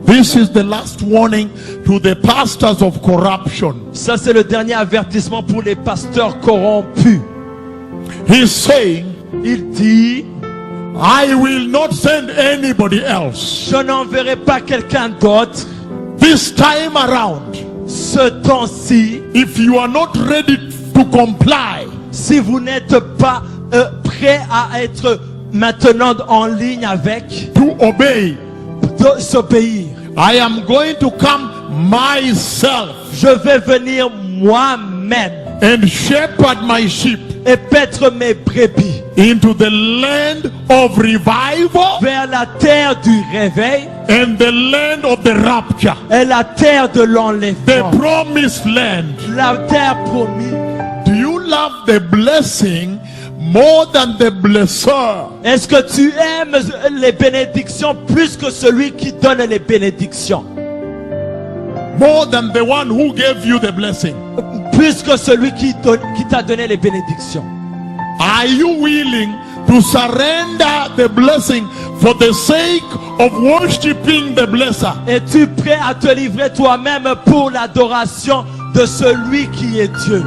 This is the last warning to the pastors of corruption. Ça, c'est le dernier avertissement pour les pasteurs corrompus. He's saying, Il dit, I will not send anybody else. je n'enverrai pas quelqu'un d'autre. This time around, Ce temps-ci, if you are not ready to comply, si vous n'êtes pas prêt à être maintenant en ligne avec, to obey, s'obéir, I am going to come myself je vais venir moi-même and shepherd my sheep et paître mes brebis into the land of revival vers la terre du réveil and the land of the rapture, et la terre de the l'enlèvement, promised land. la terre promise. Do you love the blessing more than the blesser? Est-ce que tu aimes les bénédictions plus que celui qui donne les bénédictions? More than the one who gave you the blessing? Plus que celui qui t'a donné les bénédictions? Are you willing to surrender the blessing for the sake of worshiping the blesser? Es-tu prêt à te livrer toi-même pour l'adoration de celui qui est Dieu?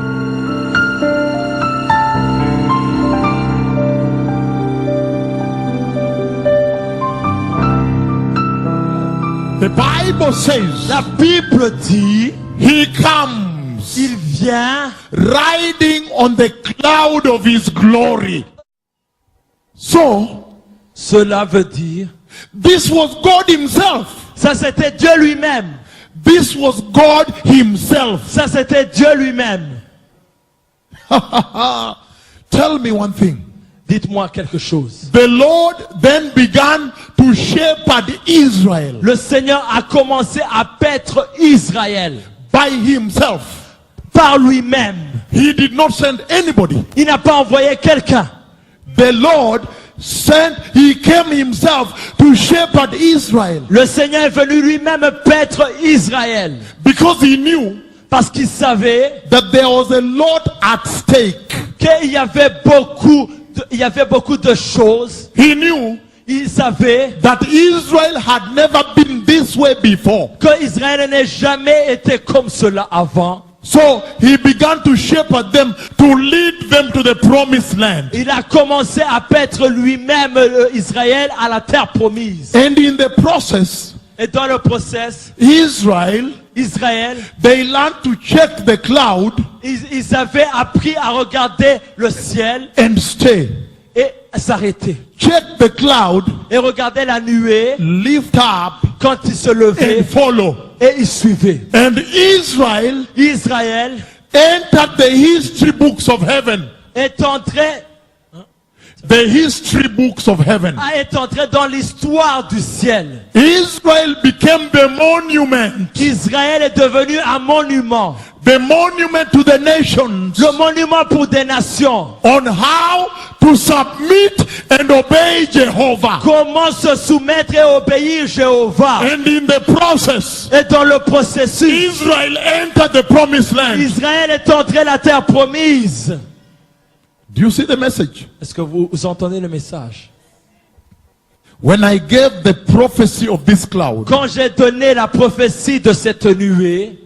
The Bible says La Bible dit, he comes il vient riding on the cloud of his glory. So, cela veut dire, this was God himself. ça c'était Dieu lui-même. This was God himself. Ça c'était Dieu lui-même. Tell me one thing. Dites-moi quelque chose. The Lord then began to shepherd Israel Le Seigneur a commencé à paître Israël by himself. par lui-même. He did not send anybody. Il n'a pas envoyé quelqu'un. The Lord he came himself to shepherd Israel Le Seigneur est venu lui-même paître Israël because he knew parce qu'il savait that there was a lot at stake. qu'il y avait beaucoup de choses. He knew Il savait that Israel had never been this way before. que Israël n'a jamais été comme cela avant. So he began to shepherd them, to lead them to the promised land. Il a commencé à paître lui-même Israël à la terre promise. And in the process, Et dans le process, Israel, they learned to check the cloud ils avaient appris à regarder le ciel and stay. et s'arrêter. Check the cloud, Et regarder la nuée lift up, quand il se levait and follow. et il suivait. And Israel entered the history books of heaven. Est entré The history books of heaven. est entré dans l'histoire du ciel. Israel became the monument. Israël est devenu un monument. The monument to the nations. Le monument pour des nations. On how to submit and obey Jehovah. Comment se soumettre et obéir Jéhovah. And in the process, et dans le processus, Israel entered the promised land. Israël est entré la terre promise. Do you see the message? Est-ce que vous entendez le message? When I gave the prophecy of this cloud, quand j'ai donné la prophétie de cette nuée,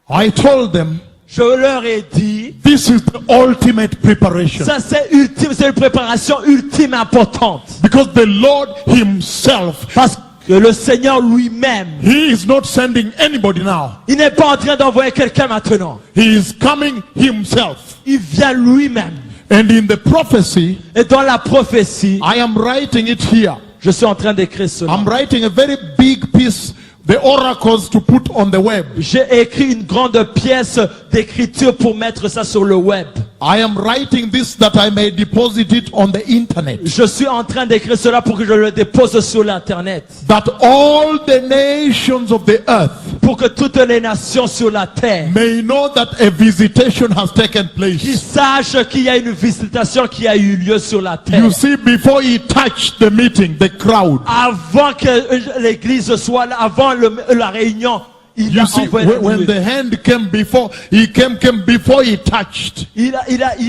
I told them, je leur ai dit, this is the ultimate preparation. Ça c'est ultime, c'est une préparation ultime importante. Because the Lord himself, parce que le Seigneur lui-même, he is not sending anybody now. Il n'est pas en train d'envoyer quelqu'un maintenant. He is coming himself. Il vient lui-même. And in the prophecy, et dans la prophétie, I am writing it here. Je suis en train d'écrire cela. I'm writing a very big piece, the oracles to put on the web. J'ai écrit une grande pièce d'écriture pour mettre ça sur le web. I am writing this that I may deposit it on the internet. Je suis en train d'écrire cela pour que je le dépose sur l'internet. That all the nations of the earth, pour que toutes les nations sur la terre, may know that a visitation has taken place. Qu'ils sachent qu'il y a une visitation qui a eu lieu sur la terre. You see, before he touched the meeting, the crowd. Avant que l'église soit là, avant la réunion. You see, when the hand came before, he came before he touched. Il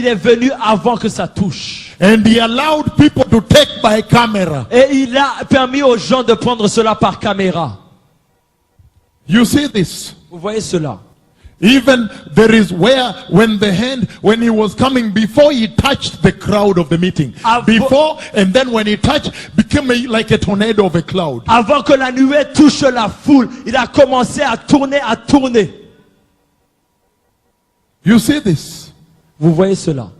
est venu avant que ça touche. And he allowed people to take by camera. Et il a permis aux gens de prendre cela par caméra. You see this? Vous voyez cela? Even there is where when he was coming, before he touched the crowd of the meeting, before and then when he touched, became like a tornado of a cloud. Avant que la nuée touche la foule, il a commencé à tourner, à tourner. You see this? Vous voyez cela?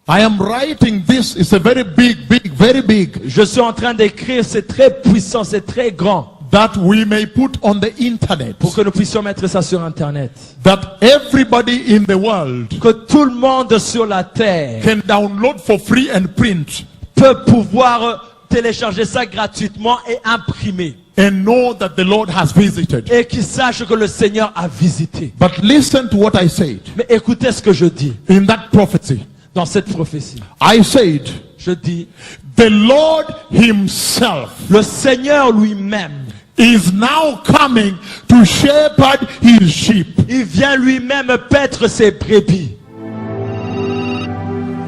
I am writing this. It's a very big, very big. Je suis en train d'écrire, c'est très puissant, c'est très grand. That we may put on the internet. Pour que nous puissions mettre ça sur internet. That everybody in the world que tout le monde sur la terre can download for free and print. Peut pouvoir télécharger ça gratuitement et imprimer. And know that the Lord has visited. Et qu'ils sachent que le Seigneur a visité. But listen to what I said. Mais écoutez ce que je dis. In that prophecy. Dans cette prophétie. I said. Je dis. The Lord himself. Le Seigneur lui-même. Is now coming to shepherd his sheep. Il vient lui-même paître ses brebis.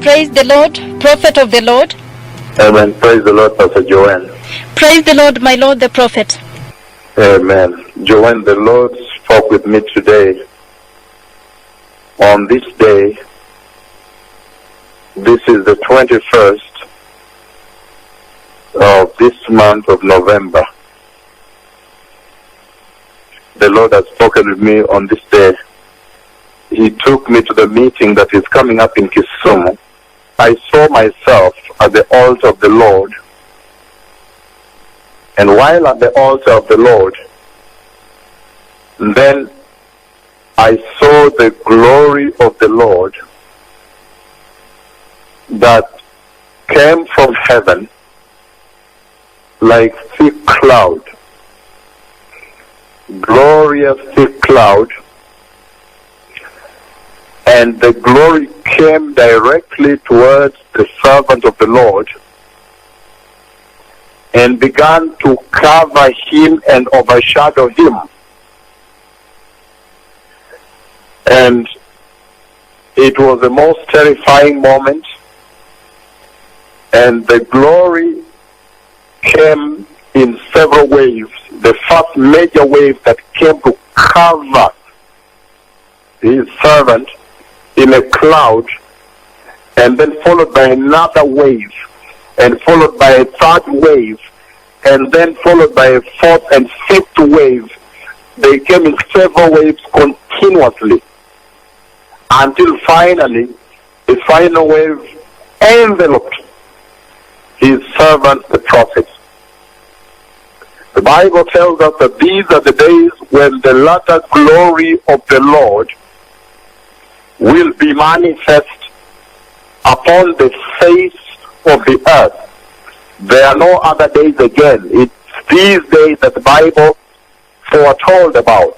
Praise the Lord, prophet of the Lord. Amen. Praise the Lord, Pastor Joanne. Praise the Lord, my Lord the prophet. Amen. Joanne, the Lord spoke with me today. On this day, this is the 21st of this month of November. The Lord has spoken with me on this day. He took me to the meeting that is coming up in Kisumu. I saw myself at the altar of the Lord. And while at the altar of the Lord, then I saw the glory of the Lord that came from heaven like thick cloud. Glorious thick cloud, and the glory came directly towards the servant of the Lord and began to cover him and overshadow him. And it was the most terrifying moment, and the glory came in several waves. The first major wave that came to cover his servant in a cloud, and then followed by another wave, and followed by a third wave, and then followed by a fourth and fifth wave. They came in several waves continuously, until finally, the final wave enveloped his servant, the prophet. The Bible tells us that these are the days when the latter glory of the Lord will be manifest upon the face of the earth. There are no other days again. It's these days that the Bible foretold about.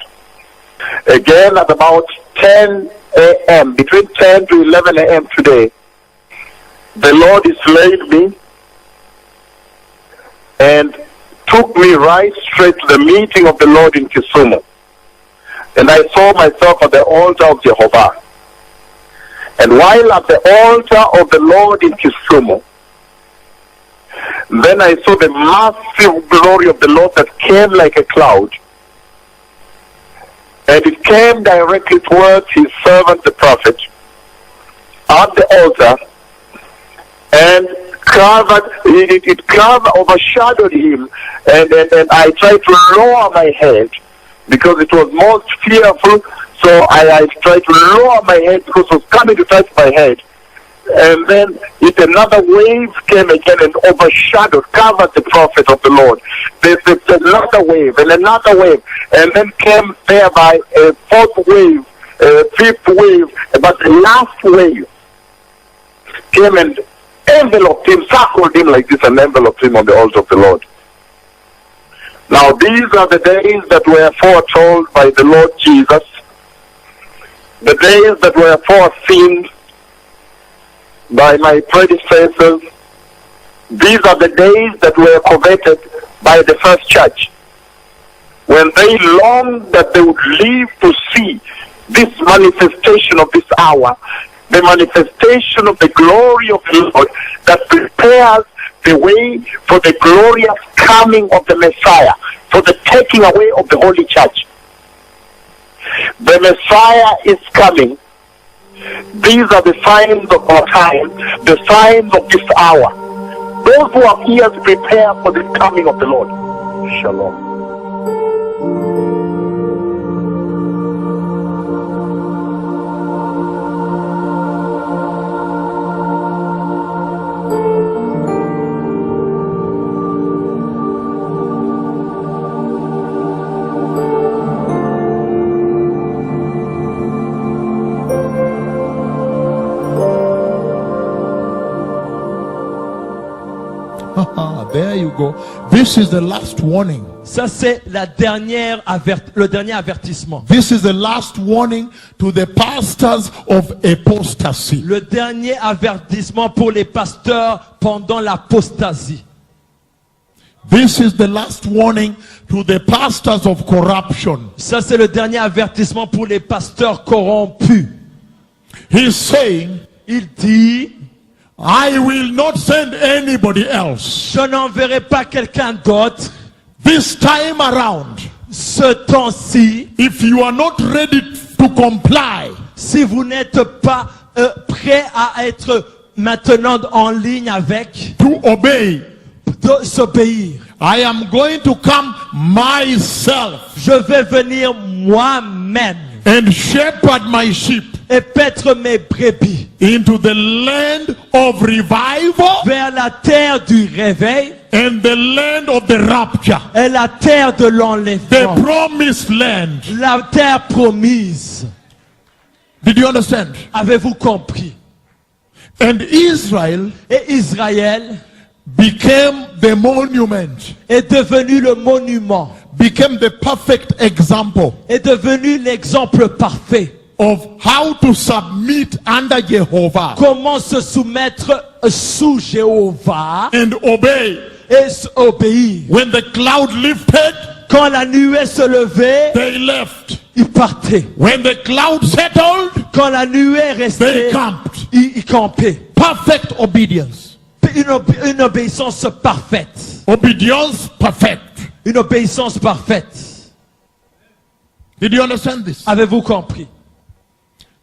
Again, at about 10 a.m., between 10 to 11 a.m. today, the Lord has laid me and took me right straight to the meeting of the Lord in Kisumu. And I saw myself at the altar of Jehovah. And while at the altar of the Lord in Kisumu, then I saw the massive glory of the Lord that came like a cloud. And it came directly towards his servant, the prophet, at the altar, and overshadowed him, and I tried to lower my head because it was most fearful, so I tried to lower my head because it was coming to touch my head. And then another wave came again and overshadowed, covered the prophet of the Lord. There's another wave and another wave, and then came thereby a fourth wave, a fifth wave, but the last wave came and enveloped him, circled him like this, and enveloped him on the altar of the Lord. Now these are the days that were foretold by the Lord Jesus, the days that were foreseen by my predecessors. These are the days that were coveted by the first church, when they longed that they would live to see this manifestation of this hour, the manifestation of the glory of the Lord that prepares the way for the glorious coming of the Messiah, for the taking away of the Holy Church. The Messiah is coming. These are the signs of our time, the signs of this hour. Those who are here to prepare for the coming of the Lord. Shalom. There you go. This is the last warning. Ça c'est la dernière le dernier avertissement. This is the last warning to the pastors of apostasy. Le dernier avertissement pour les pasteurs pendant l'apostasie. This is the last warning to the pastors of corruption. Ça c'est le dernier avertissement pour les pasteurs corrompus. He's saying, Il dit, I will not send anybody else. je n'enverrai pas quelqu'un d'autre This time around, ce temps-ci if you are not ready to comply, si vous n'êtes pas prêt à être maintenant en ligne avec, to obey, s'obéir. I am going to come myself Je vais venir moi-même and shepherd my sheep et paître mes brebis into the land of revival vers la terre du réveil and the land of the rapture, et la terre de the l'enlèvement, promised land. la terre promise. Did you understand? Avez-vous compris? And Israel Et Israël became the monument, est devenu le monument, became the perfect example est devenu l'exemple parfait. of how to submit under Jehovah Comment se soumettre sous Jéhovah and obey. et obéir. When the cloud lifted, Quand la nuée se levait, they left. ils partaient. When the cloud settled, Quand la nuée restait, they camped. ils campaient. Perfect obedience. Une obéissance parfaite. Obedience perfect. Une obéissance parfaite. Did you understand this? Avez-vous compris?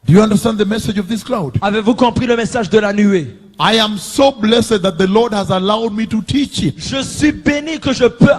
Do you understand the message of this cloud? Avez-vous compris le message de la nuée? I am so blessed that the Lord has allowed me to teach it. Je suis béni que je peux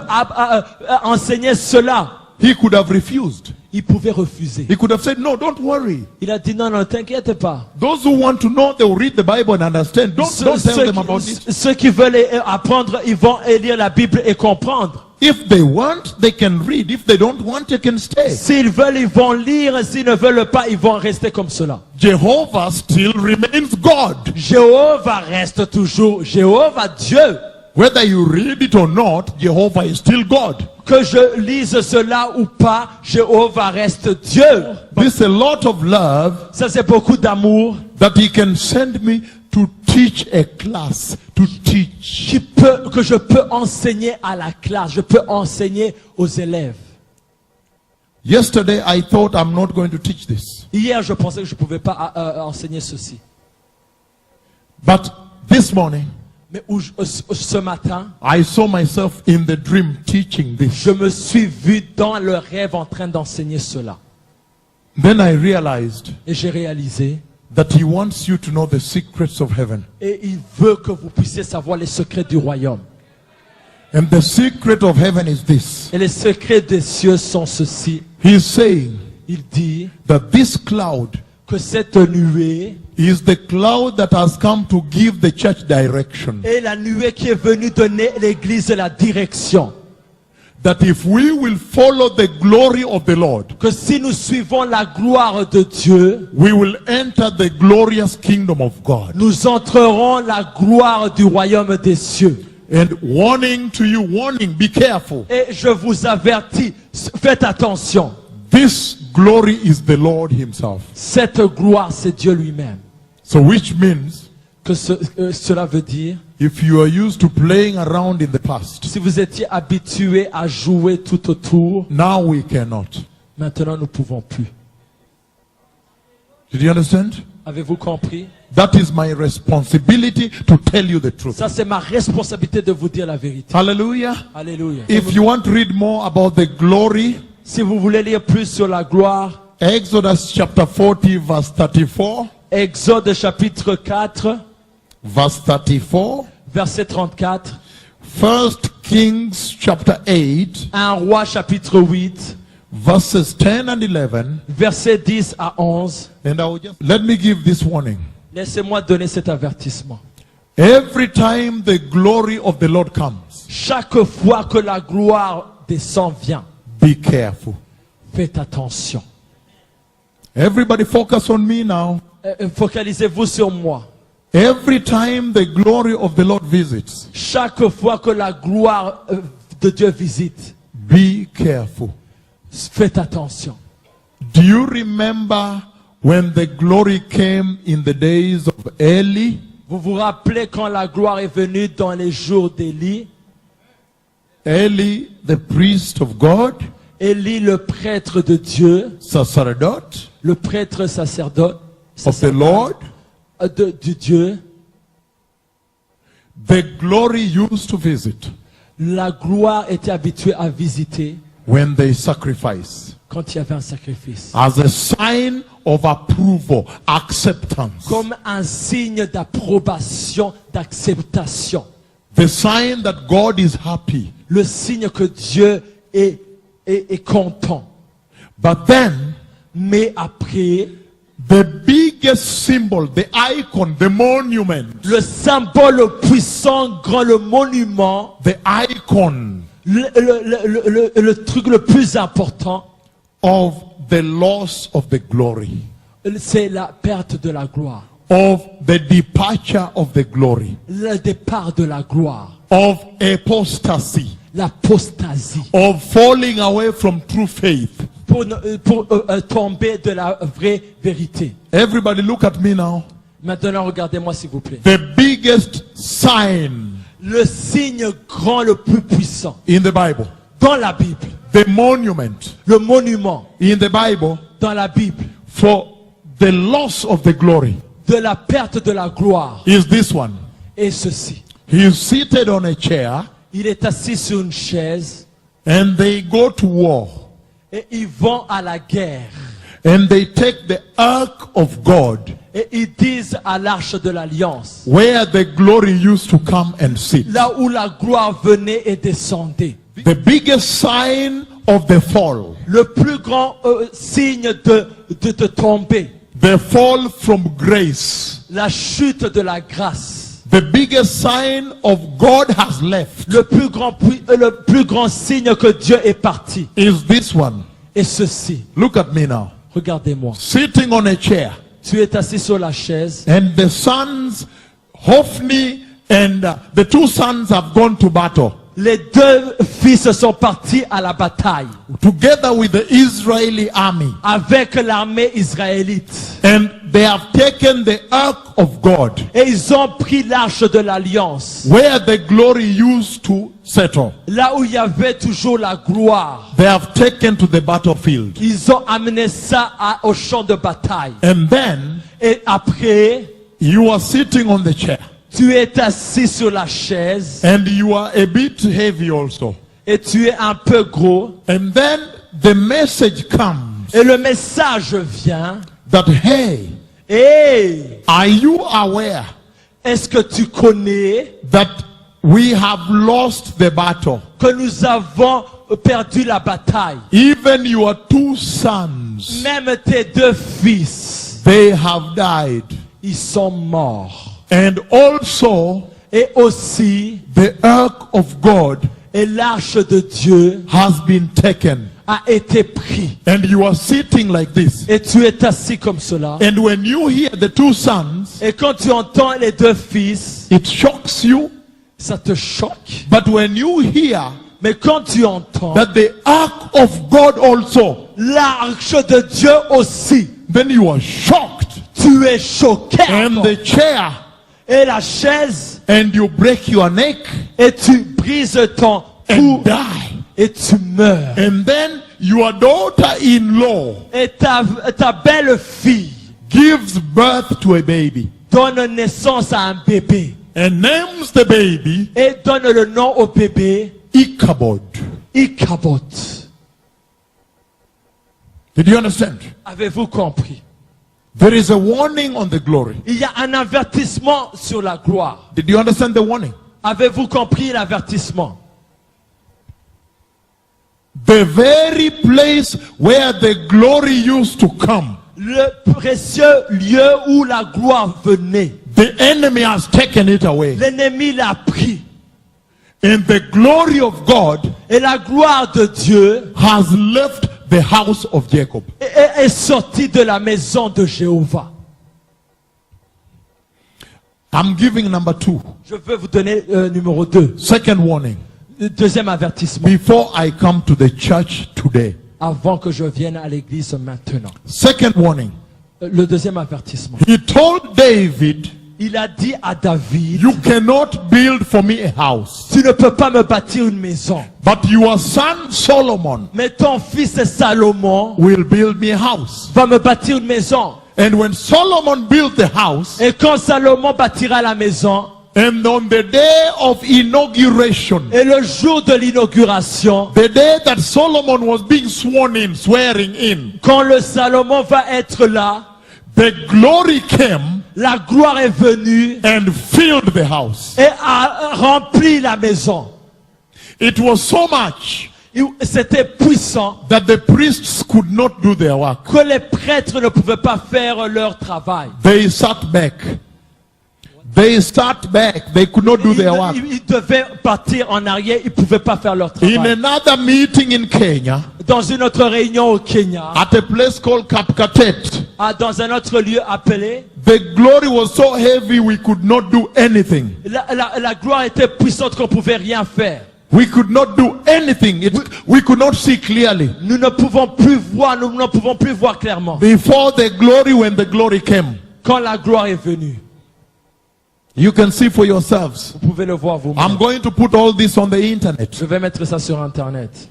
enseigner cela. He could have refused. Il pouvait refuser. He could have said, no, don't worry. Il a dit non, ne t'inquiète pas. Those who want to know, they will read the Bible and understand. Don't tell them about it. Ceux qui veulent apprendre, ils vont lire la Bible et comprendre. If they want, they can read. If they don't want, they can stay. S'ils veulent, ils vont lire. S'ils ne veulent pas, ils vont rester comme cela. Jehovah still remains God. Jéhovah reste toujours Jéhovah, Dieu. Whether you read it or not, Jehovah is still God. Que je lise cela ou pas, Jéhovah reste Dieu. This is a lot of love Ça, c'est beaucoup d'amour that He can send me to teach a class, to teach. que je peux enseigner à la classe. Je peux enseigner aux élèves. Yesterday, I thought I'm not going to teach this. Hier, je pensais que je ne pouvais pas enseigner ceci. But this morning, Mais ce matin, I saw myself in the dream teaching this. je me suis vu dans le rêve en train d'enseigner cela. Then I realized Et j'ai réalisé, that He wants you to know the secrets of heaven. et il veut que vous puissiez savoir les secrets du royaume. And the secret of heaven is this. Et les secrets des cieux sont ceci. He's saying Il dit that this cloud que cette nuée is the cloud that has come to give the church direction. est la nuée qui est venue donner à l'église la direction. That if we will follow the glory of the Lord, Que si nous suivons la gloire de Dieu, we will enter the glorious kingdom of God. nous entrerons la gloire du royaume des cieux. And warning to you, warning, be careful. Et je vous avertis, faites attention. This glory is the Lord Himself. Cette gloire, c'est Dieu lui-même. So which means, Que cela veut dire, if you are used to playing around in the past, si vous étiez habitué à jouer tout autour, now we cannot. maintenant nous ne pouvons plus. Did you understand? Avez-vous compris? That is my responsibility to tell you the truth. Ça, c'est ma responsabilité de vous dire la vérité. Hallelujah. Alléluia. If you want to read more about the glory, Si vous voulez lire plus sur la gloire, Exodus chapter 40 verse 34. Exode chapitre 4, Verse 34. verset 34. 1 Kings chapter 8 1 Roi chapitre 8, verses 10 and 11. verset 10 à 11. And I will just let me give this warning. Laissez-moi donner cet avertissement. Every time the glory of the Lord comes, Chaque fois que la gloire descend, vient, be careful. faites attention. Everybody focus on me now. Focalisez-vous sur moi. Every time the glory of the Lord visits, Chaque fois que la gloire de Dieu visite, be careful. faites attention. Do you remember when the glory came in the days of Eli? Vous vous rappelez quand la gloire est venue dans les jours d'Élie? Eli, the priest of God, Élie, le prêtre de Dieu, sacerdote le prêtre sacerdote, of the Lord, du Dieu, the glory used to visit la gloire était habituée à visiter when they sacrifice quand il y avait un sacrifice. as a sign of approval, acceptance. Comme un signe d'approbation, d'acceptation. The sign that God is happy. Le signe que Dieu est content. But then, Mais après, the biggest symbol, the icon, the monument, le symbole puissant, grand, le monument, the icon le truc le plus important, of the loss of the glory, c'est la perte de la gloire. of the departure of the glory, Le départ de la gloire. of apostasy, L'apostasie. of falling away from true faith. Pour tomber de la vraie vérité. Everybody look at me now. Maintenant, regardez-moi s'il vous plaît. The biggest sign Le signe grand le plus puissant in the Bible, dans la Bible. the monument Le monument in the Bible dans la Bible for the loss of the glory de la perte de la gloire is this one. est ceci. He is seated on a chair Il est assis sur une chaise and they go to war et ils vont à la guerre. and they take the ark of God Et ils disent à l'arche de l'alliance, where the glory used to come and sit. là où la gloire venait et descendait. The biggest sign of the fall, Le plus grand signe de tomber. the fall from grace, La chute de la grâce. the biggest sign of God has left Le plus grand signe que Dieu est parti. is this one. Et ceci, Look at me now. regardez-moi. Sitting on a chair. Tu es assis sur la chaise And the sons, Hophni and the two sons have gone to battle les deux fils sont partis à la bataille together with the Israeli army. avec l'armée israélite. And they have taken the ark of God Et ils ont pris l'arche de l'alliance. where the glory used to settle. Là où il y avait toujours la gloire. They have taken to the battlefield. Ils ont amené ça au champ de bataille. And then Et après, you are sitting on the chair. tu es assis sur la chaise. And you are a bit heavy also. Et tu es un peu gros. And then the message comes Et le message vient. that, hey, Hey, are you aware est-ce que tu connais that we have lost the battle? que nous avons perdu la bataille? Even your two sons, Même tes deux fils, they have died. ils sont morts. And also Et aussi, the ark of God et l'arche de Dieu has been taken. a été pris. And you are sitting like this. Et tu es assis comme cela. And when you hear the two sons, Et quand tu entends les deux fils, it shocks you. ça te choque. But when you hear Mais quand tu entends that the ark of God also, l'arche de Dieu aussi, then you are shocked. tu es choqué. And the chair, Et la chaise, and you break your neck et tu brises ton cou, and die. et tu meurs. And then your daughter-in-law Et ta belle-fille gives birth to a baby donne naissance à un bébé. and names the baby Et donne le nom au bébé Ichabod. Ichabod. Did you understand? Avez-vous compris? There is a warning on the glory. Il y a un avertissement sur la gloire. Did you understand the warning? Avez-vous compris l'avertissement? The very place where the glory used to come, Le précieux lieu où la gloire venait. the enemy has taken it away. L'ennemi l'a pris. And the glory of God Et la gloire de Dieu has left the house of Jacob. est sortie de la maison de Jéhovah. I'm giving number 2. Je veux vous donner numéro 2. Second warning. Le deuxième avertissement. Before I come to the church today. Avant que je vienne à l'église maintenant. Second warning. Le deuxième avertissement. He told David, Il a dit à David, you cannot build for me a house, tu ne peux pas me bâtir une maison. but your son Solomon Mais ton fils Salomon will build me a house. va me bâtir une maison. And when Solomon built the house, Et quand Salomon bâtira la maison, and on the day of inauguration, et le jour de l'inauguration, the day that Solomon was being sworn in, swearing in, quand le Salomon va être là, the glory came la gloire est venue and filled the house. et a rempli la maison. It was so much C'était puissant that the priests could not do their work. que les prêtres ne pouvaient pas faire leur travail. They sat back. They sat back. They could not do their work. Ils devaient partir en arrière, ils ne pouvaient pas faire leur In travail. another meeting in Kenya, Dans une autre réunion au Kenya, at a place called Kapkatet, dans un autre lieu appelé, the glory was so heavy we could not do anything. la gloire était puissante qu'on ne pouvait rien faire. We could not do anything. We could not see clearly. Nous ne pouvons plus voir, nous ne pouvons plus voir clairement. Before the glory, when the glory came, Quand la gloire est venue, you can see for yourselves. vous pouvez le voir I'm vous-même. going to put all this on the internet. Je vais mettre ça sur Internet.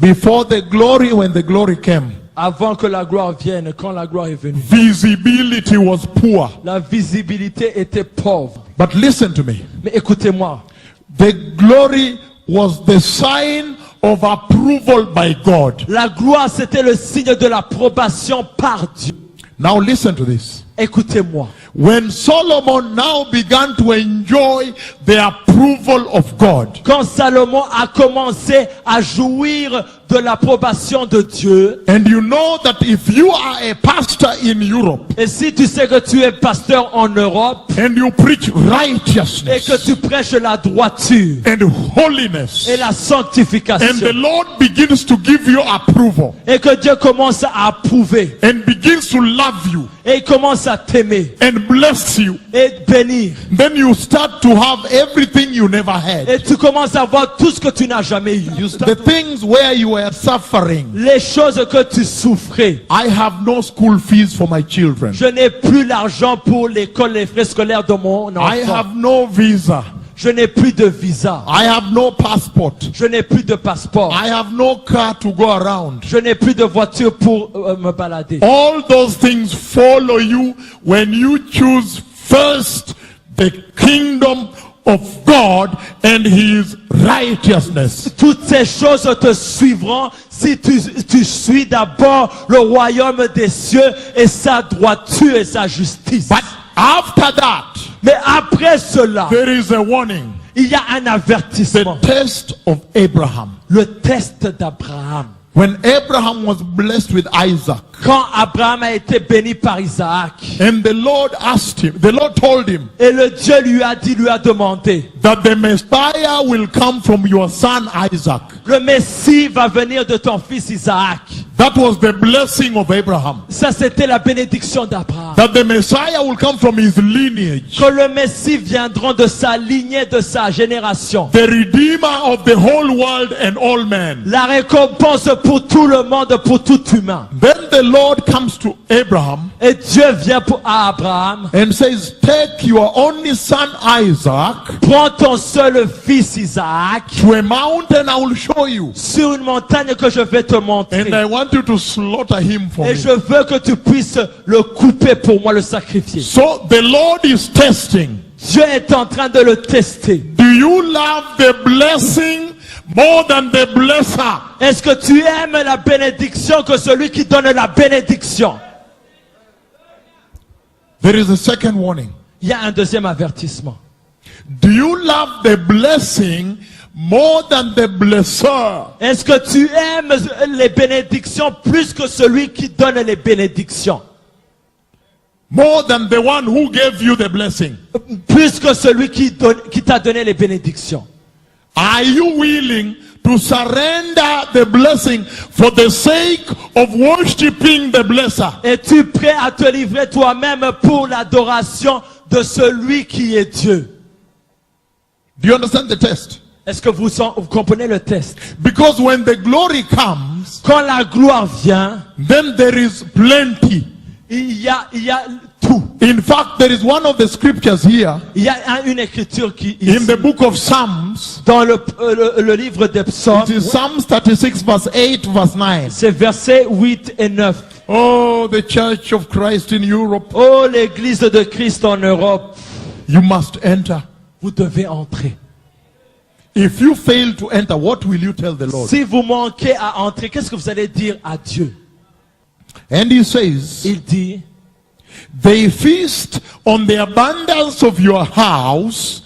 Before the glory, when the glory came, Avant que la gloire vienne, quand la gloire est venue, visibility was poor. la visibilité était pauvre. But listen to me. Mais écoutez-moi, The glory was the sign of approval by God. la gloire c'était le signe de l'approbation par Dieu. Now listen to this. Écoutez-moi. When Solomon now began to enjoy the approval of God, Quand Salomon a commencé à jouir de l'approbation de Dieu, and you know that if you are a pastor in Europe et si tu sais que tu es pasteur en Europe and you preach et que righteousness tu prêches la droiture and holiness, et la and the sanctification Lord begins to give you approval et que Dieu commence à approuver and begins to love you et il commence à t'aimer and bless you, et bénir then you start to have everything you never had. et tu commences à voir tout ce que tu n'as jamais eu. The things where you were suffering. Les choses que tu souffrais. I have no school fees for my children. Je n'ai plus l'argent pour l'école, les frais scolaires de mon I enfant. have no visa. Je n'ai plus de visa. I have no passport. Je n'ai plus de passeport. I have no car to go around. Je n'ai plus de voiture pour me balader. All those things follow you when you choose first the kingdom of God and his righteousness. Toutes ces choses te suivront si tu suis d'abord le royaume des cieux et sa droiture et sa justice. But after that, Mais après cela, there is a warning. il y a un avertissement. The test of Abraham. Le test d'Abraham. When Abraham was blessed with Isaac, Quand Abraham a été béni par Isaac, and the Lord told him et le Dieu lui a dit, lui a demandé, that the Messiah will come from your son Isaac. le Messie va venir de ton fils Isaac. That was the blessing of Abraham. Ça, c'était la bénédiction d'Abraham. That the Messiah will come from his lineage. Que le Messie viendra de sa lignée, de sa génération. The Redeemer of the whole world and all men. La récompense pour tout le monde, pour tout humain. Then the Lord comes to Abraham Et Dieu vient à Abraham. and says, take your only son Isaac Prends ton seul fils Isaac to a mountain I will show you. sur une montagne que je vais te montrer. And I want you to slaughter him for Et me. je veux que tu puisses le couper pour moi, le sacrifier. So the Lord is testing. Dieu est en train de le tester. Do you love the blessing more than the blesser? Est-ce que tu aimes la bénédiction que celui qui donne la bénédiction? There is a second warning. Il y a un deuxième avertissement. Do you love the blessing more than the blesser? Est-ce que tu aimes les bénédictions plus que celui qui donne les bénédictions? More than the one who gave you the blessing? Plus que celui qui t'a donné les bénédictions? Are you willing to surrender the blessing for the sake of worshiping the blesser? Es-tu prêt à te livrer toi-même pour l'adoration de celui qui est Dieu? Do you understand the test? Est-ce que vous comprenez le test? Because when the glory comes, Quand la gloire vient, then there is plenty. il y a tout. In fact, there is one of the scriptures here Il y a une écriture qui in the book of Psalms. dans le livre des psaumes, It is Psalms 36 verse 8 verse 9. c'est versets 8 et 9. Oh, the Church of Christ in Europe, Oh, l'église de Christ en Europe, you must enter. vous devez entrer. If you fail to enter, what will you tell the Lord? Si vous manquez à entrer, qu'est-ce que vous allez dire à Dieu? And he says, Il dit, they feast on the abundance of your house.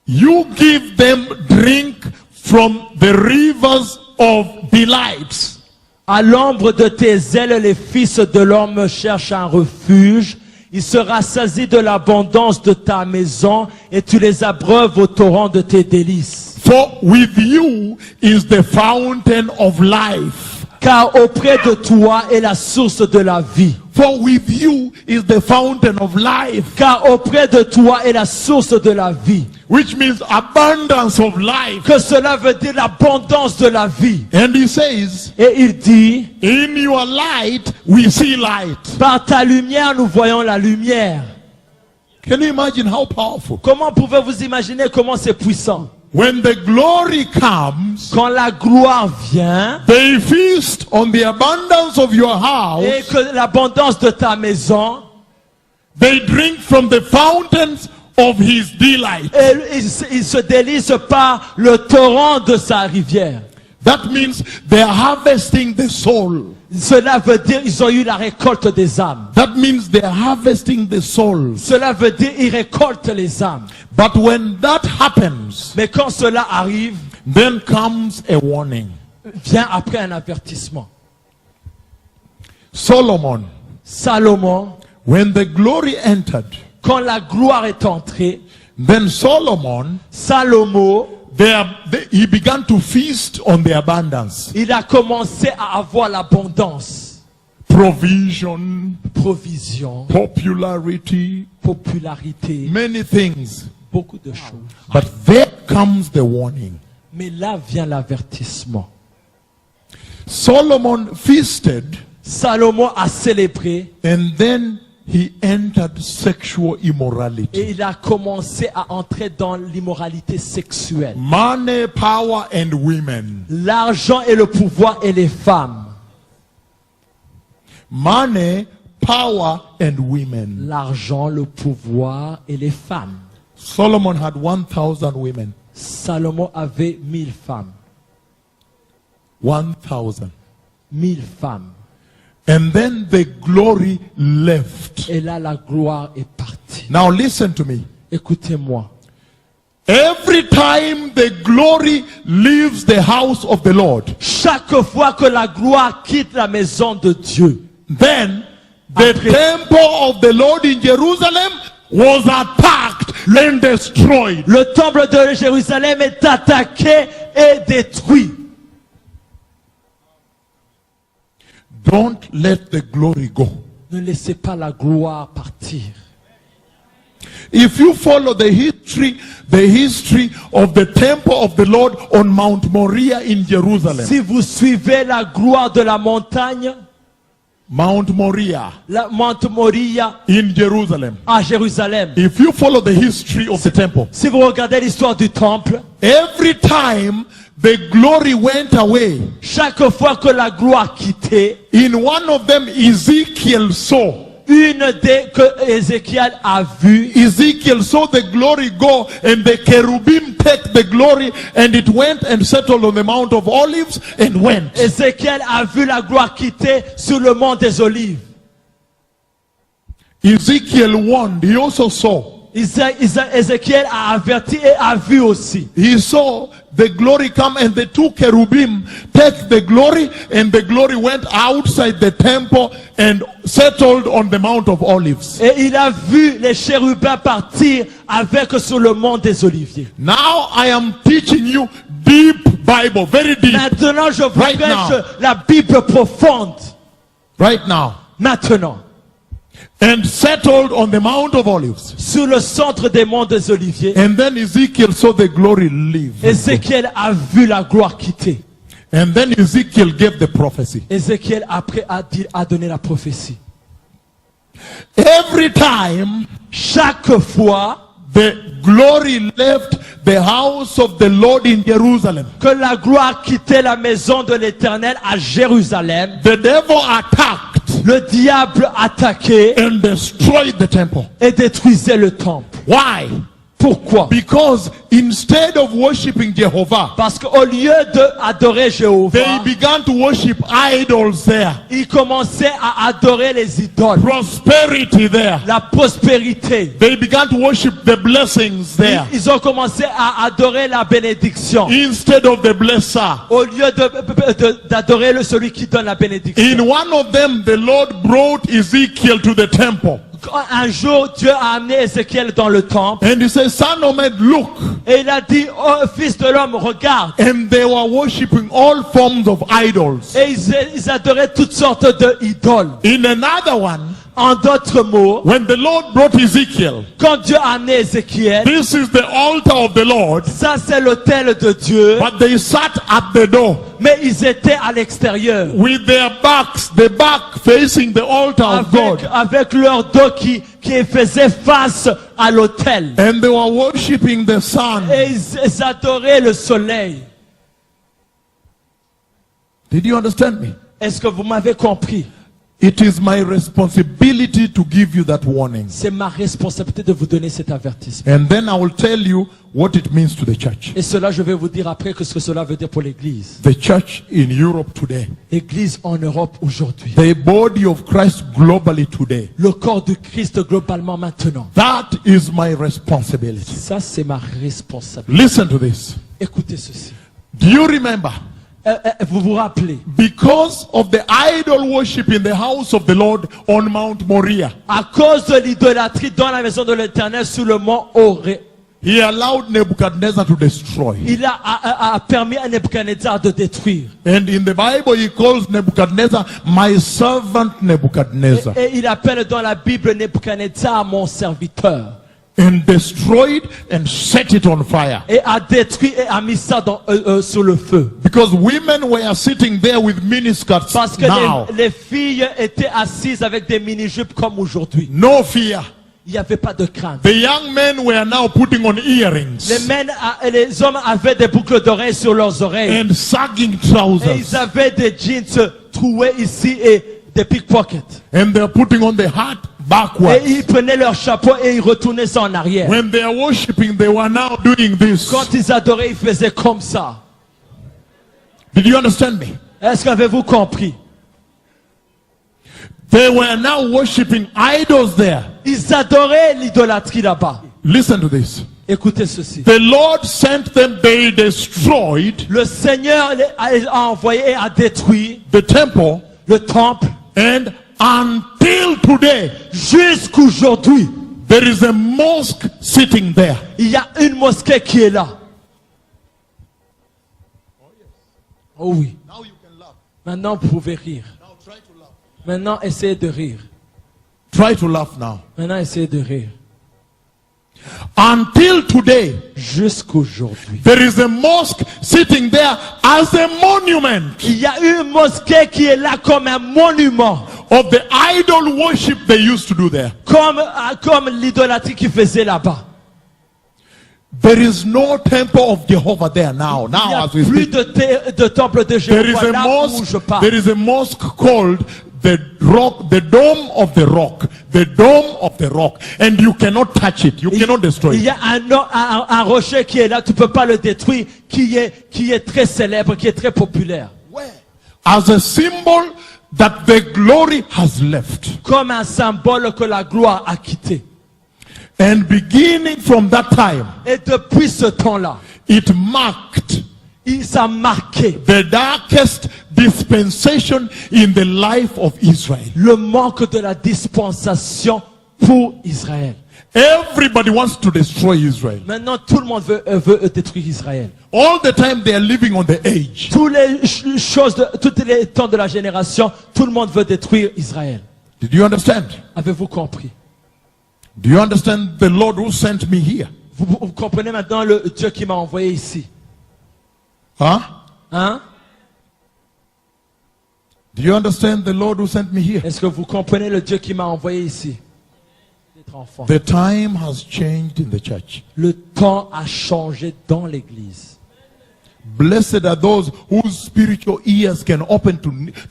You give them drink from the rivers of delights. à l'ombre de tes ailes, les fils de l'homme cherchent un refuge. Il sera saisi de l'abondance de ta maison et tu les abreuves au torrent de tes délices. For with you is the fountain of life. Car auprès de toi est la source de la vie. For with you is the fountain of life. Car auprès de toi est la source de la vie. Which means abundance of life. Que cela veut dire l'abondance de la vie. And he says, Et il dit, in your light we see light. par ta lumière nous voyons la lumière. Can you imagine how powerful? Comment pouvez-vous imaginer comment c'est puissant? When the glory comes, Quand la gloire vient they feast on the abundance of your house. et que l'abondance de ta maison, They drink from the fountains of his delight. et ils se délicent par le torrent de sa rivière. That means they are harvesting the soul. Cela veut dire ils ont eu la récolte des âmes. That means they are harvesting the souls. Cela veut dire ils récoltent les âmes. But when that happens, Mais quand cela arrive, then comes a warning. vient après un avertissement. Solomon, Salomon, when the glory entered, quand la gloire est entrée, then Solomon, Salomon, he began to feast on the abundance. il a commencé à avoir l'abondance, Provision, provision, popularity, popularité, many things. beaucoup de choses. But there comes the warning. Mais là vient l'avertissement. Solomon feasted, Salomon a célébré and then he entered sexual et immorality. il a commencé à entrer dans l'immoralité sexuelle. Money, power, and women. L'argent et le pouvoir et les femmes. Money, power, and women. L'argent, le pouvoir et les femmes. Solomon had 1,000 women. Salomon avait 1000 femmes. 1,000. 1000 femmes. And then the glory left. Et là, la gloire est partie. Now listen to me. Écoutez-moi. Every time the glory leaves the house of the Lord, Chaque fois que la gloire quitte la maison de Dieu, then the temple of the Lord in Jerusalem was attacked and destroyed. le temple de Jérusalem est attaqué et détruit. Don't let the glory go. Ne laissez pas la gloire partir. If you follow the history of the temple of the Lord on Mount Moriah in Jerusalem. Si vous suivez la gloire de la montagne, Mount Moriah la Mount Moriah in Jerusalem. à Jérusalem. If you follow the history of the temple, Si vous regardez l'histoire du temple, every time the glory went away, chaque fois que la gloire quittait, in one of them Ezekiel saw une des que Ézéchiel a vues. Ezekiel saw the glory go, and the cherubim take the glory, and it went and settled on the Mount of Olives and went. Ézéchiel a vu la gloire quitter sur le mont des Olives. Ezekiel warned, he also saw. Ézéchiel a averti et a vu aussi. He saw the glory come, and the two cherubim take the glory, and the glory went outside the temple and settled on the Mount of Olives. Et il a vu les chérubins partir avec sur le mont des Oliviers. Now I am teaching you deep Bible, very deep. Maintenant, je vous Right prêche now. la Bible profonde. Right now. Maintenant, And settled on the Mount of Olives. sur le centre des monts des Oliviers, And then Ezekiel saw the glory leave. Ézéchiel a vu la gloire quitter. And then Ezekiel gave the prophecy. Ézéchiel après a donné la prophétie. Every time Chaque fois the glory left the house of the Lord in Jerusalem, que la gloire quittait la maison de l'Éternel à Jérusalem, the devil attacked le diable attaquait and destroyed the temple. et détruisait le temple. Why? Pourquoi? Because instead of worshiping Jehovah, Parce qu'au lieu d'adorer they Jéhovah, began to worship idols there. ils commençaient à adorer les idoles, Prosperity there. la prospérité. They began to worship the blessings there Ils ont commencé à adorer la bénédiction instead of the blesser. au lieu d'adorer celui qui donne la bénédiction. In one of them, the Lord brought Ezekiel to the temple. Un jour, Dieu a amené Ézéchiel dans le temple And he says, son of man, look. et il a dit, oh fils de l'homme, regarde. And they were worshiping all forms of idols. Et ils adoraient toutes sortes d'idoles. In another one, En d'autres mots, when the Lord brought Ezekiel, quand Dieu a amené Ézéchiel, this is the altar of the Lord, ça c'est l'autel de Dieu, but they sat at the door mais ils étaient à l'extérieur. with their backs, the back facing the altar of God. Avec leur dos qui faisait face à l'autel. And they were worshiping the sun. Et ils adoraient le soleil. Did you understand me? Est-ce que vous m'avez compris? It is my responsibility to give you that warning. C'est ma responsabilité de vous donner cet avertissement. And then I will tell you what it means to the church. Et cela, je vais vous dire après ce que cela veut dire pour l'Église. The church in Europe today. L'Église en Europe aujourd'hui. The body of Christ globally today. Le corps de Christ globalement maintenant. That is my responsibility. Ça, c'est ma responsabilité. Listen to this. Écoutez ceci. Do you remember? Vous vous rappelez, Because of the idol worship in the house of the Lord on Mount Moriah, à cause de l'idolâtrie dans la maison de l'Éternel sur le mont Horeb, he allowed Nebuchadnezzar to destroy. il a permis à Nebuchadnezzar de détruire. And in the Bible, he calls Nebuchadnezzar my servant Nebuchadnezzar. Et il appelle dans la Bible Nebuchadnezzar mon serviteur. And destroyed and set it on fire. Et a détruit et a mis ça sur le feu. Because women were sitting there with miniskirts Parce que now. les filles étaient assises avec des mini-jupes comme aujourd'hui. No fear. Il n'y avait pas de crainte. The young men were now putting on earrings Les hommes avaient des boucles d'oreilles sur leurs oreilles. and sagging Et ils trousers. avaient des jeans troués ici et des pickpockets. And they're putting on the hat Et backwards. ils prenaient leur chapeau et ils retournaient ça en arrière. When they are worshiping, they were now doing this. Quand ils adoraient, ils faisaient comme ça. Did you understand me? Est-ce qu'avez-vous compris? They were now worshiping idols there. Ils adoraient l'idolâtrie là-bas. Listen to this. Écoutez ceci. The Lord sent them, they destroyed Le Seigneur a envoyé et a détruit the temple, le temple. and until today, Jusqu'aujourd'hui, there is a mosque sitting there. il y a une mosquée qui est là. Oh oui. Now you can laugh. Maintenant, vous pouvez rire. Now try to laugh. Maintenant, essayez de rire. Try to laugh now. Maintenant, essayez de rire. Until today, Jusqu'aujourd'hui, there is a mosque sitting there as a monument il y a une mosquée qui est là comme un monument. of the idol worship they used to do there. Comme l'idolâtrie qu'ils faisaient là-bas. There is no temple of Jehovah there now. Il n'y Now a as we plus speak, de temple de there is Jéhovah a là où je mosque. parle. There is a mosque called the rock, the dome of the rock, the dome of the rock, and you cannot touch it, you cannot destroy Il y it. a un rocher qui est là, tu peux pas le détruire, qui est très célèbre, qui est très populaire. As a symbol that the glory has left. Comme un symbole que la gloire a quitté. And beginning from that time, Et depuis ce temps-là, it marked il a marqué the darkest dispensation in the life of Israel. le manque de la dispensation pour Israël. Everybody wants to destroy Israel. Maintenant, tout le monde veut détruire Israël. All the time they are living on the edge. Tous les temps de la génération, tout le monde veut détruire Israël. Did you understand? Avez-vous compris? Do you understand the Lord who sent me here? Vous comprenez maintenant le Dieu qui m'a envoyé ici? Huh? Hein? Do you understand the Lord who sent me here? Est-ce que vous comprenez le Dieu qui m'a envoyé ici? D'être enfant. The time has changed in the church. Le temps a changé dans l'église. Blessed are those whose spiritual ears can open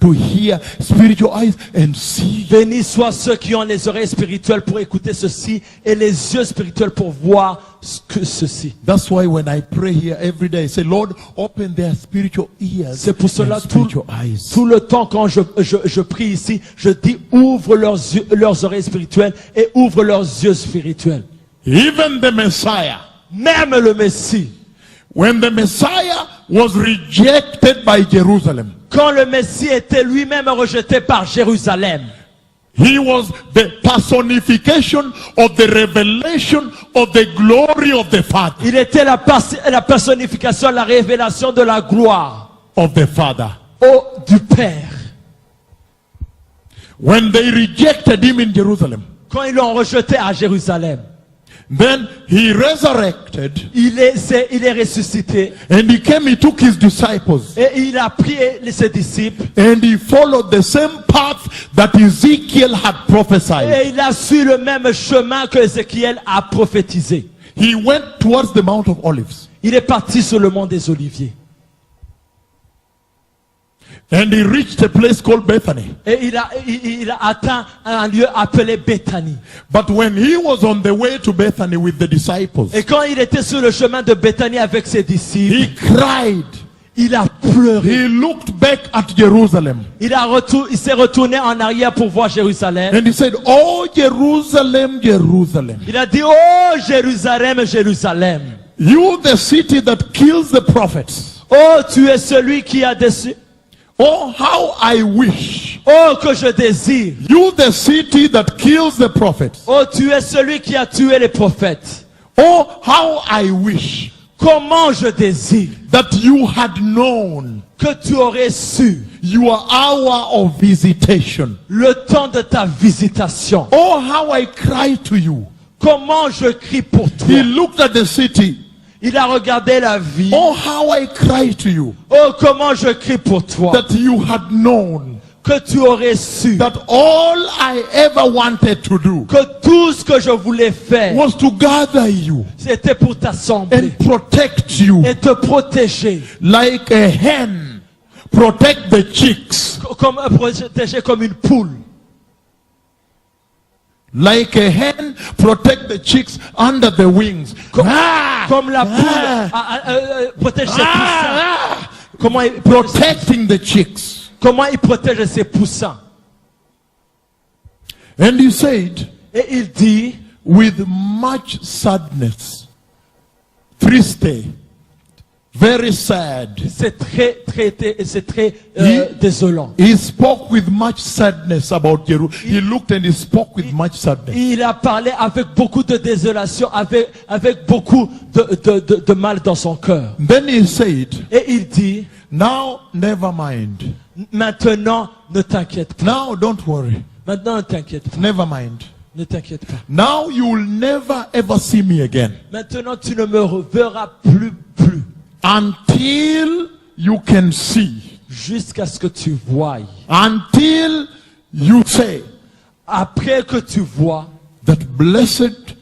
to hear, spiritual eyes and see. Bénis soient ceux qui ont les oreilles spirituelles pour écouter ceci et les yeux spirituels pour voir ceci. That's why when I pray here every day, I say, Lord, open their spiritual ears C'est pour cela and spiritual eyes. tout le temps quand je prie ici, je dis ouvre leurs oreilles spirituelles et ouvre leurs yeux spirituels. Even the Messiah, Même le Messie, when the Messiah was rejected by Jerusalem, quand le Messie était lui-même rejeté par Jérusalem, he was the personification of the revelation of the glory of the Father. il était la personnification, la révélation de la gloire Of the Father. du Père. When they rejected him in Jerusalem, Quand ils l'ont rejeté à Jérusalem, then he resurrected il est ressuscité and he took his disciples et il a pris ses disciples and he followed the same path that Ezekiel had prophesied. et il a suivi le même chemin que Ézéchiel a prophétisé. He went towards the Mount of Olives Il est parti sur le mont des Oliviers and he reached a place called Bethany. et il a atteint un lieu appelé Béthanie. But when he was on the way to Bethany with the disciples, Et quand il était sur le chemin de Béthanie avec ses disciples, he cried. il a pleuré. He looked back at Jerusalem Il s'est retourné en arrière pour voir Jérusalem. and he said, "Oh Jerusalem, Jerusalem, Il a dit, oh Jérusalem, Jérusalem. you the city that kills the prophets. Oh, tu es celui qui a déçu. Oh, how I wish. Oh, que je désire. You the city that kills the prophets. Oh, tu es celui qui a tué les prophètes. Oh, how I wish Comment je désire that you had known que tu aurais su your hour of visitation. le temps de ta visitation. Oh, how I cry to you." Comment je crie pour toi. He looked at the city. Il a regardé la vie. Oh, how I cry to you Oh, comment je crie pour toi. that you had known Que tu aurais su that all I ever wanted to do que tout ce que je voulais faire, was to gather you c'était pour t'assembler and protect you et te protéger. like a hen protect the chicks, Protéger comme une poule. like a hen protect the chicks under the wings. Comme la poule protège ses poussins. Protecting the chicks. Comment il protège ses poussins. And he said, Et il dit, with much sadness, triste, very sad. c'est très désolant. He spoke with much sadness about Jerusalem. He looked and he spoke with much sadness. Il a parlé avec beaucoup de désolation, avec beaucoup de mal dans son cœur. Then he said, Et il dit, now never mind. maintenant ne t'inquiète pas. Now don't worry. Maintenant ne t'inquiète pas. Never mind. Ne t'inquiète pas. Now you will never ever see me again. Maintenant tu ne me reverras plus. Until you can see. Jusqu'à ce que tu voies. Until you say. Après que tu vois. That blessed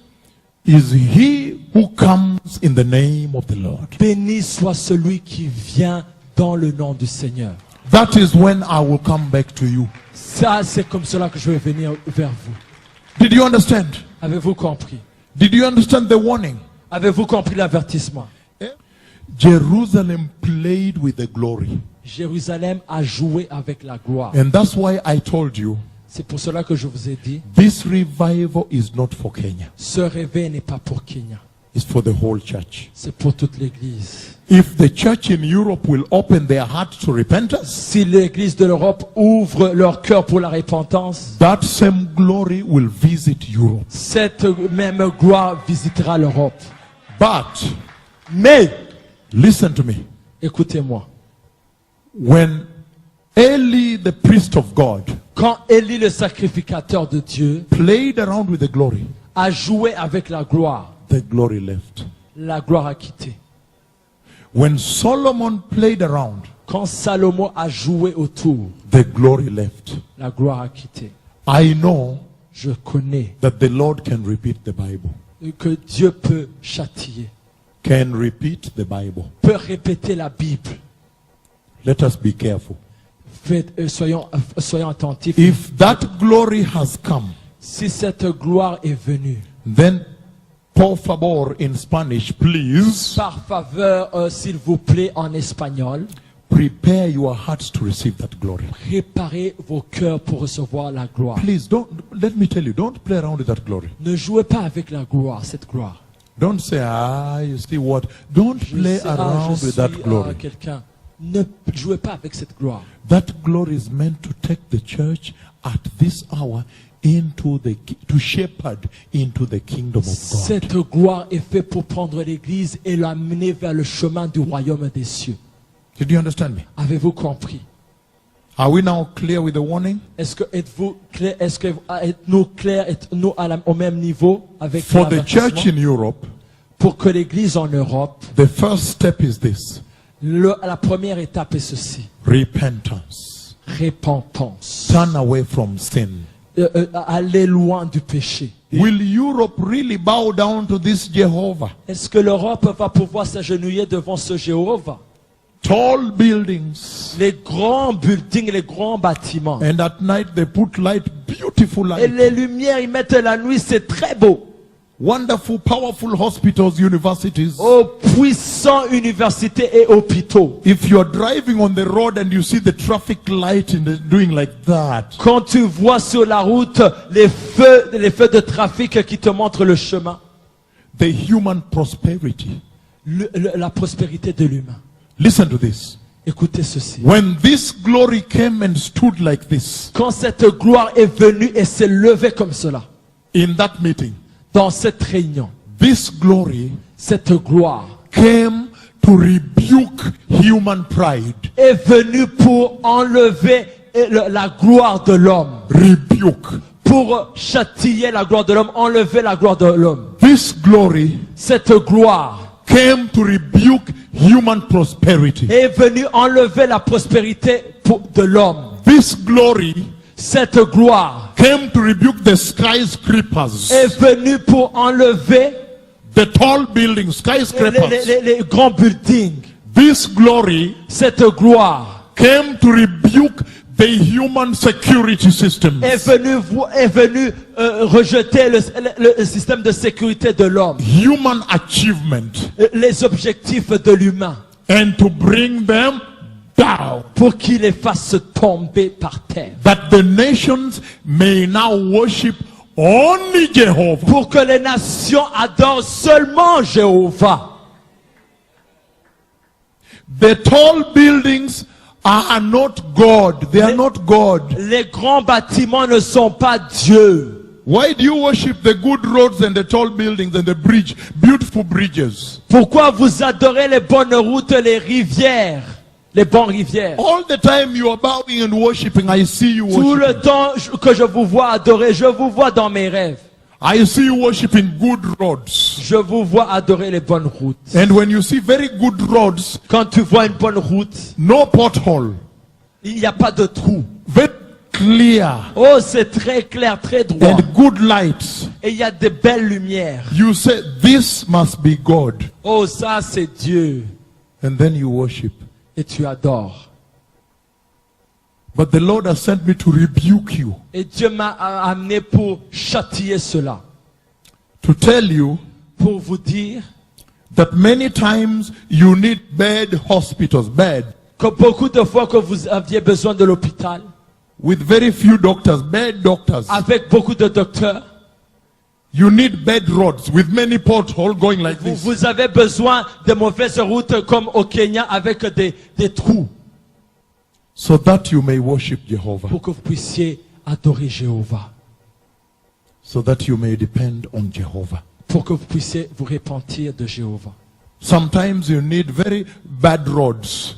is he who comes in the name of the Lord. Béni soit celui qui vient dans le nom du Seigneur. that is when I will come back to you. Ça, c'est comme cela que je vais venir vers vous. Did you understand? Avez-vous compris? Did you understand the warning? Avez-vous compris l'avertissement? Jerusalem played with the glory. Jérusalem a joué avec la gloire. And that's why I told you, C'est pour cela que je vous ai dit, this revival is not for Kenya. ce réveil n'est pas pour Kenya. It's for the whole church. C'est pour toute l'église. If the church in Europe will open their heart to repentance, Si l'église de l'Europe ouvre leur cœur pour la repentance, that same glory will visit Europe. cette même gloire visitera l'Europe. But, Mais, listen to me. écoutez-moi, When Eli, the priest of God, quand Élie, le sacrificateur de Dieu, played around with the glory, a joué avec la gloire left. a quitté. When Solomon played around, Quand Salomon a joué autour, the glory left. la gloire a quitté. I know Je connais that the Lord can repeat the Bible. que Dieu peut châtier, Can repeat the Bible. peut répéter la Bible. Let us be careful. Soyons attentifs. If that glory has come, Si cette gloire est venue, then por favor in Spanish, please par faveur, s'il vous plaît, en espagnol, prepare your hearts to receive that glory. préparez vos cœurs pour recevoir la gloire. Please let me tell you, don't play around with that glory. Ne jouez pas avec la gloire, cette gloire. Don't say, you see what? Don't play Je around suis with that glory. quelqu'un. Ne jouez pas avec cette gloire. That glory is meant to take the church at this hour to shepherd into the kingdom of God. Cette gloire est faite pour prendre l'église et l'amener vers le chemin du royaume des cieux. Did you understand me? Avez-vous compris? Are we now clear with the warning? Est-ce que êtes-vous clair? Est-ce que êtes-nous clairs? Êtes-nous au même niveau avec For the church l'avertissement? in Europe, Pour que l'église en Europe, the first step is this: la première étape est ceci: repentance. repentance. Turn away from sin. Aller loin du péché. Will Europe really bow down to this Jehovah? Est-ce que l'Europe va pouvoir s'agenouiller devant ce Jéhovah? Tall buildings, Les grands buildings, les grands bâtiments. and at night they put light, beautiful Et light, les lumières, ils mettent la nuit, c'est très beau. wonderful, powerful hospitals, universities. Aux puissants universités et hôpitaux. If you're driving on the road and you see the traffic light doing like that, Quand tu vois sur la route les feux de trafic qui te montrent le chemin, the human prosperity. la prospérité de l'humain. Listen to this. Écoutez ceci. When this glory came and stood like this Quand cette gloire est venue et s'est levée comme cela, in that meeting, dans cette réunion, this glory cette gloire came to rebuke human pride. est venue pour enlever la gloire de l'homme, Rebuke. pour châtier la gloire de l'homme, enlever la gloire de l'homme. This glory Cette gloire came to rebuke human prosperity. est venue enlever la prospérité de l'homme. This glory Cette gloire came to rebuke the skyscrapers, est venue pour enlever the tall buildings, skyscrapers. les grands buildings. This glory Cette gloire came to rebuke the human security systems. est venue rejeter le système de sécurité de l'homme, Human achievement, les objectifs de l'humain, and to bring them down, pour qu'il les fasse tomber par terre. that the nations may now worship only Jehovah. Pour que les nations adorent seulement Jéhovah. The tall buildings are not God. They are not God. Les grands bâtiments ne sont pas Dieu. Why do you worship the good roads and the tall buildings and the bridge, beautiful bridges? Pourquoi vous adorez les bonnes routes, les rivières, les bonnes rivières? All the time you are bowing and worshiping, I see you Tout le worshiping. temps que je vous vois adorer, je vous vois dans mes rêves. I see you worshiping good roads. Je vous vois adorer les bonnes routes. And when you see very good roads, Quand tu vois une bonne route, no pothole, il n'y a pas de trou. very clear, Oh, c'est très clair, très droit. and good lights, Et il y a de belles lumières. you say, this must be God. Oh, ça c'est Dieu. And then you worship. Et tu adores. But the Lord has sent me to rebuke you, Et Dieu m'a amené pour châtier cela. to tell you Pour vous dire that many times you need bed hospitals, bed, que beaucoup de fois que vous aviez besoin de l'hôpital, with very few doctors, bed doctors. avec beaucoup de docteurs, You need bed roads with many potholes going like this. vous avez besoin de mauvaises routes comme au Kenya avec des trous So that you may worship Jehovah. pour que vous puissiez adorer Jéhovah, So that you may depend on Jehovah. pour que vous puissiez vous repentir de Jéhovah. Sometimes you need very bad roads.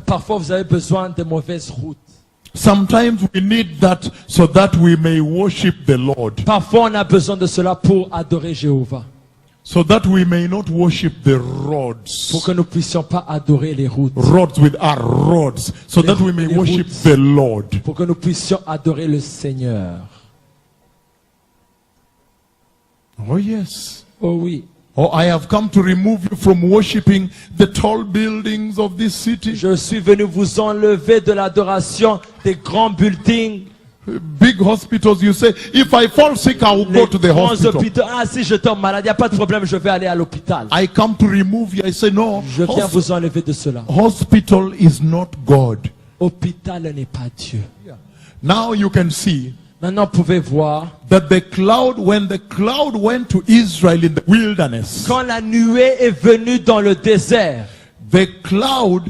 Parfois vous avez besoin de mauvaises routes. Sometimes we need that so that we may worship the Lord. Parfois on a besoin de cela pour adorer Jéhovah, So that we may not worship the pour roads. que nous puissions pas adorer les routes, Roads with our roads. So that we may les worship routes. the Lord. pour que nous puissions adorer le Seigneur. Oh yes. Oh oui, Oh, I have come to remove you from worshiping the tall buildings of this city. je suis venu vous enlever de l'adoration des grands buildings, Big hospitals, you say, if I fall sick, I will go les to the grands hospital. hôpitaux. Ah, si je tombe malade, il n'y a pas de problème, je vais aller à l'hôpital. I come to remove you. I say, no, Je viens vous enlever de cela. hospital is not God. Hôpital n'est pas Dieu. Now you can see Maintenant, vous pouvez voir, that the cloud, when the cloud went to Israel in the wilderness, quand la nuée est venue dans le désert, the cloud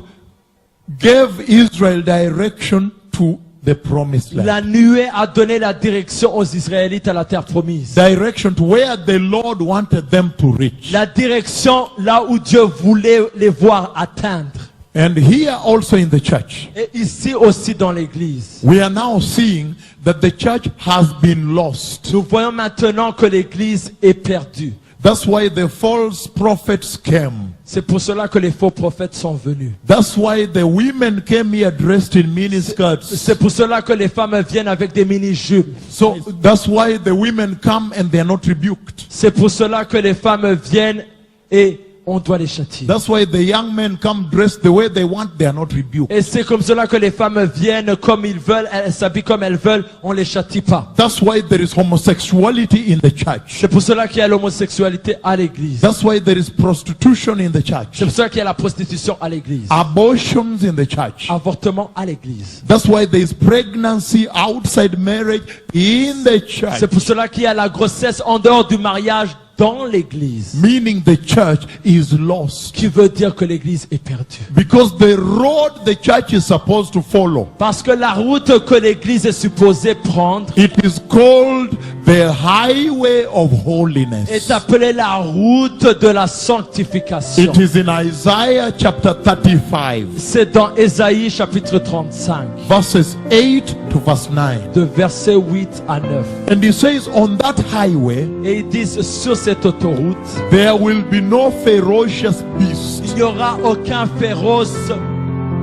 gave Israel direction to the promised land. la nuée a donné la direction aux Israélites à la terre promise. Direction to where the Lord wanted them to reach. La direction là où Dieu voulait les voir atteindre. And here also in the church, Et ici aussi dans l'église, we are now seeing that the church has been lost. nous voyons maintenant que l'église est perdue. That's why the false prophets came. C'est pour cela que les faux prophètes sont venus. That's why the women came here dressed in miniskirts. C'est pour cela que les femmes viennent avec des mini-jupes. So that's why the women come and they are not rebuked. C'est pour cela que les femmes viennent et on doit les châtier. That's why the young men come dressed the way they want, they are not rebuked. Et c'est comme cela que les femmes viennent comme ils veulent, elles s'habillent comme elles veulent, on les châtie pas. That's why there is homosexuality in the church. C'est pour cela qu'il y a l'homosexualité à l'église. That's why there is prostitution in the church. C'est pour cela qu'il y a la prostitution à l'église. Abortions in the church. Avortement à l'église. That's why there is pregnancy outside marriage in the church. C'est pour cela qu'il y a la grossesse en dehors du mariage dans l'église. Meaning the church is lost. Qui veut dire que l'église est perdue. Because the road the church is supposed to follow, Parce que la route que l'église est supposée prendre it is called the highway of holiness. est appelée la route de la sanctification. It is in Isaiah chapter 35, C'est dans Ésaïe chapitre 35, verses 8 to verse 9. de versets 8 à 9. And he says, on that highway, Et ils disent, sur cette autoroute, there will be no ferocious beast il n'y aura aucun féroce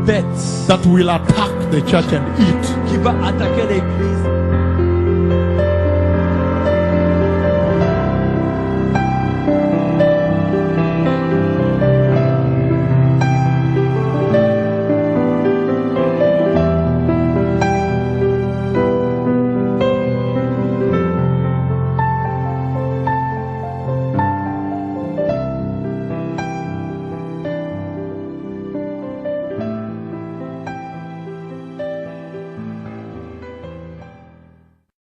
bête that will attack the church and eat. qui va attaquer l'église